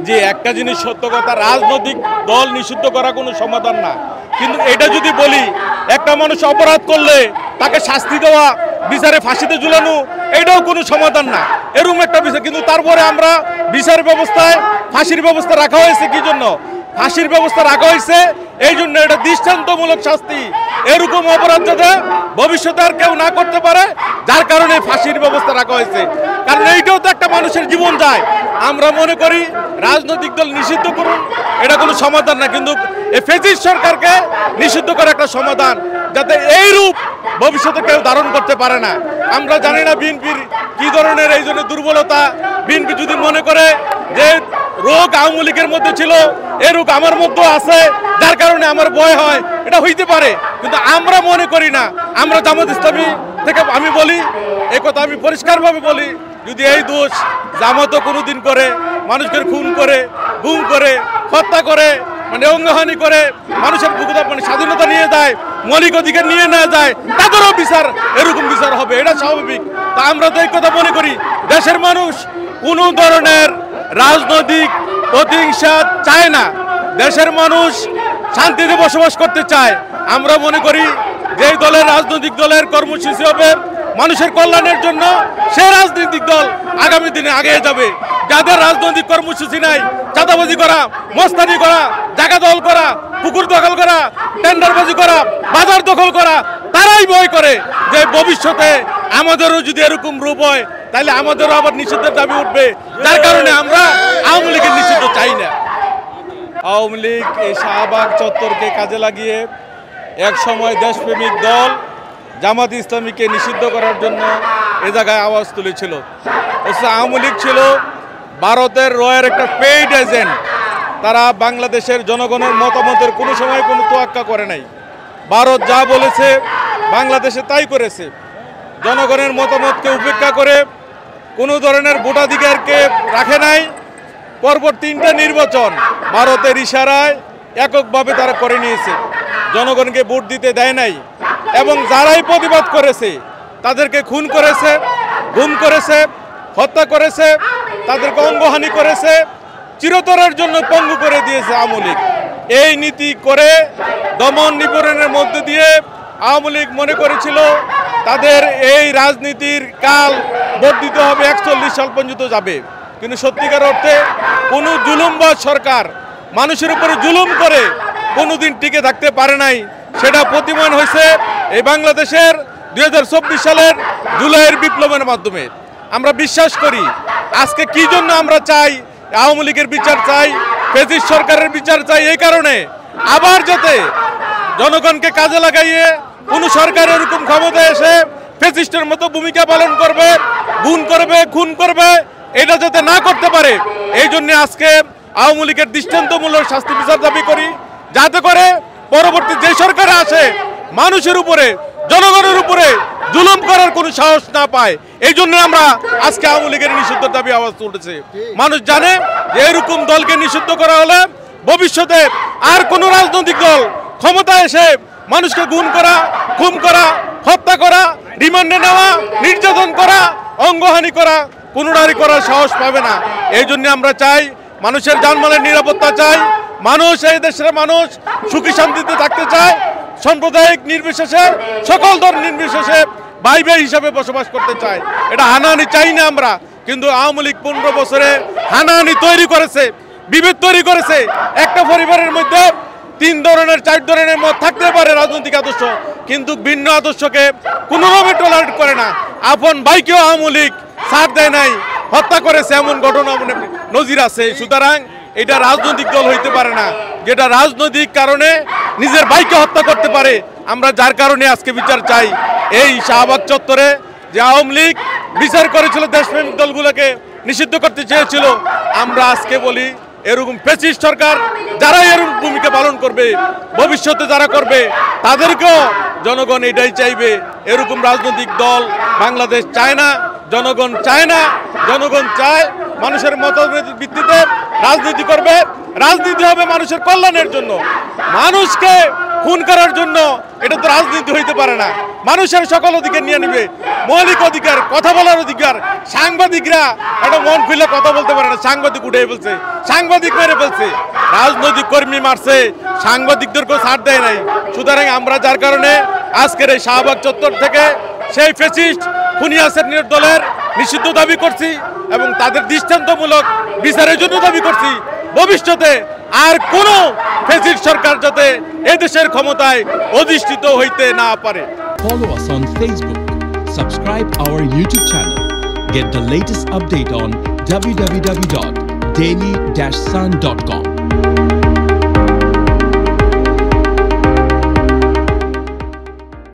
যে একটা জিনিস সত্য কথা, রাজনৈতিক দল নিষিদ্ধ করা কোনো সমাধান না। কিন্তু এটা যদি বলি একটা মানুষ অপরাধ করলে তাকে শাস্তি দেওয়া, বিচারে ফাঁসিতে ঝুলানো, এটাও কোনো সমাধান না, এরকম একটা বিষয়। কিন্তু তারপরে আমরা বিচার ব্যবস্থায় ফাঁসির ব্যবস্থা রাখা হয়েছে কি জন্য? ফাঁসির ব্যবস্থা রাখা হয়েছে এই জন্য, এটা দৃষ্টান্তমূলক শাস্তি, এরকম অপরাধ যাতে ভবিষ্যতে আর কেউ না করতে পারে, যার কারণে ফাঁসির ব্যবস্থা রাখা হয়েছে। কারণ এইটাও তো একটা মানুষের জীবন যায়। আমরা মনে করি রাজনৈতিক দল নিষিদ্ধ করুন, এটা কোনো সমাধান না, কিন্তু এই ফ্যাসিস্ট সরকারকে নিষিদ্ধ করা একটা সমাধান, যাতে এই রূপ ভবিষ্যতে কেউ ধারণ করতে পারে না। আমরা জানি না বিএনপির কি ধরনের এই জন্য দুর্বলতা। বিএনপি যদি মনে করে যে রোগ আওয়ামী লীগের মধ্যে ছিল, এ রোগ আমার মধ্যেও আছে, যার কারণে আমার ভয় হয়, এটা হইতে পারে, কিন্তু আমরা মনে করি না। আমরা জামাত ইসলামী থেকে আমি বলি, একথা আমি পরিষ্কারভাবে বলি, যদি এই দোষ জামাতও কোনোদিন করে, মানুষকে খুন করে, গুম করে, হত্যা করে, মানে অঙ্গহানি করে, মানুষের মানে স্বাধীনতা নিয়ে যায়, মৌলিক অধিকার নিয়ে না যায়, তাদেরও বিচার এরকম বিচার হবে, এটা স্বাভাবিক। তা আমরা তো এই কথা মনে করি, দেশের মানুষ কোনো ধরনের রাজনৈতিক প্রতিহিংসা চায় না, দেশের মানুষ শান্তিতে বসবাস করতে চায়। আমরা মনে করি যে দলের রাজনৈতিক দলের কর্মসূচি হবে মানুষের কল্যাণের জন্য, সে রাজনৈতিক দল আগামী দিনে এগিয়ে যাবে। যাদের রাজনৈতিক কর্মসূচি নাই, চাঁদাবাজি করা, মস্তানি করা, জায়গা দখল করা, পুকুর দখল করা, টেন্ডারবাজি করা, বাজার দখল করা, তারাই ভয় করে যে ভবিষ্যতে আমাদেরও যদি এরকম রূপ হয় তাহলে আমাদেরও আবার নিষিদ্ধের দাবি উঠবে, যার কারণে আমরা আওয়ামী লীগের নিষিদ্ধ চাই না। আওয়ামী লীগ এই শাহবাগ চত্বরকে কাজে লাগিয়ে এক সময় দেশপ্রেমিক দল জামাত ইসলামীকে নিষিদ্ধ করার জন্য এ জায়গায় আওয়াজ তুলেছিল। অথচ আওয়ামী লীগ ছিল ভারতের রয়ের একটা পেইড এজেন্ট। তারা বাংলাদেশের জনগণের মতামতের কোনো সময় কোনো তোয়াক্কা করে নাই। ভারত যা বলেছে বাংলাদেশে তাই করেছে। জনগণের মতামতকে উপেক্ষা করে কোনো ধরনের ভোটাধিকারকে রাখে নাই। পরপর 3টা নির্বাচন ভারতের ইশারায় এককভাবে তারা করে নিয়েছে, জনগণকে ভোট দিতে দেয় নাই। এবং যারাই প্রতিবাদ করেছে তাদেরকে খুন করেছে, গুম করেছে, হত্যা করেছে, তাদেরকে অঙ্গহানি করেছে, চিরতরের জন্য পঙ্গু করে দিয়েছে আওয়ামী লীগ। এই নীতি করে দমন নিপীড়নের মধ্য দিয়ে আওয়ামী লীগ মনে করেছিল তাদের এই রাজনীতির কাল বর্ধিত হবে, 41 সাল পর্যন্ত যাবে। কিন্তু সত্যিকার অর্থে কোনো জুলুমবাজ সরকার মানুষের উপরে জুলুম করে কোনোদিন টিকে থাকতে পারে নাই। সেটা প্রতিমান হয়েছে এই বাংলাদেশের 2024 সালের জুলাইয়ের বিপ্লবের মাধ্যমে। আমরা বিশ্বাস করি আজকে কি জন্য আমরা চাই আওয়ামী লীগের বিচার চাই, ফ্যাসিস্ট সরকারের বিচার চাই, এই কারণে আবার যাতে জনগণকে কাজে লাগাইয়ে কোনো সরকার এরকম ক্ষমতায় এসে ফ্যাসিস্টের মতো ভূমিকা পালন করবে, গুম করবে, খুন করবে, এটা যাতে না করতে পারে। এই জন্য আজকে আওয়ামী লীগের দৃষ্টান্তমূলক শাস্তি বিচার দাবি করি, যাতে করে পরবর্তী যে সরকারে আসে মানুষের উপরে, জনগণের উপরে জুলুম করার কোনো সাহস না পায়। এই জন্য আমরা আজকে আওয়ামী লীগের নিষিদ্ধ দাবি আওয়াজ তুলেছে। মানুষ জানে যে এরকম দলকে নিষিদ্ধ করা হলে ভবিষ্যতে আর কোনো রাজনৈতিক দল ক্ষমতায় এসে মানুষকে গুম করা, খুন করা, হত্যা করা, রিমান্ডে নেওয়া, নির্যাতন করা, অঙ্গহানি করা, পুনরায় করার সাহস পাবে না। এই জন্য আমরা চাই মানুষের জানমালের নিরাপত্তা চাই, মানুষ এই দেশের মানুষ সুখী শান্তিতে থাকতে চায়, সাম্প্রদায়িক নির্বিশেষে, সকল ধর্ম নির্বিশেষে ভাই ভাই হিসাবে বসবাস করতে চায়। এটা হানাহানি চাই না আমরা। কিন্তু আওয়ামী লীগ 15 বছরে হানাহানি তৈরি করেছে, বিভেদ তৈরি করেছে। একটা পরিবারের মধ্যে 3 ধরনের 4 ধরনের মত থাকতে পারে রাজনৈতিক আদর্শ, কিন্তু ভিন্ন আদর্শকে কোনোভাবে টলারেট করে না। আপন ভাইকেও আওয়ামী লীগ ছাড় দেয় নাই, হত্যা করেছে, এমন ঘটনা নজির আছে। সুতরাং এটা রাজনৈতিক দল হইতে পারে না যেটা রাজনৈতিক কারণে নিজের ভাইকে হত্যা করতে পারে। আমরা যার কারণে আজকে বিচার চাই। এই শাহবাগ চত্বরে যে আওয়ামী লীগ বিচার করেছিল, দেশপ্রেমিক দলগুলোকে নিষিদ্ধ করতে চেয়েছিল, আমরা আজকে বলি এরকম ফ্যাসিস্ট সরকার যারা এরকম ভূমিকা পালন করবে, ভবিষ্যতে যারা করবে, তাদেরকেও জনগণ এটাই চাইবে। এরকম রাজনৈতিক দল বাংলাদেশ চায় না, জনগণ চায় না। জনগণ চায় মানুষের মতামতের ভিত্তিতে রাজনীতি করবে, রাজনীতি হবে মানুষের কল্যাণের জন্য। মানুষকে খুন করার জন্য এটা তো রাজনীতি হইতে পারে না। মানুষের সকল অধিকার নিয়ে নিবে, মৌলিক অধিকার, কথা বলার অধিকার। সাংবাদিকরা একটা মন খুলে কথা বলতে পারে না, সাংবাদিক উঠে ফেলছে, সাংবাদিক মেরে ফেলছে, রাজনৈতিক কর্মী মারছে, সাংবাদিকদেরকেও ছাড় দেয় নাই। সুতরাং আমরা যার কারণে আজকের এই শাহবাগ চত্বর থেকে সেই ফ্যাসিস্ট খুনি হাসিনার দলের নিষিদ্ধ দাবি করছি এবং তাদের দৃষ্টান্তমূলক বিচারের জন্য দাবি করছি। ভবিষ্যতে আর কোনো ফ্যাসিস্ট সরকার যাতে এদেশের ক্ষমতায় অধিষ্ঠিত হইতে না পারে। Follow us on Facebook, subscribe our YouTube channel, get the latest update on www.daily-sun.com.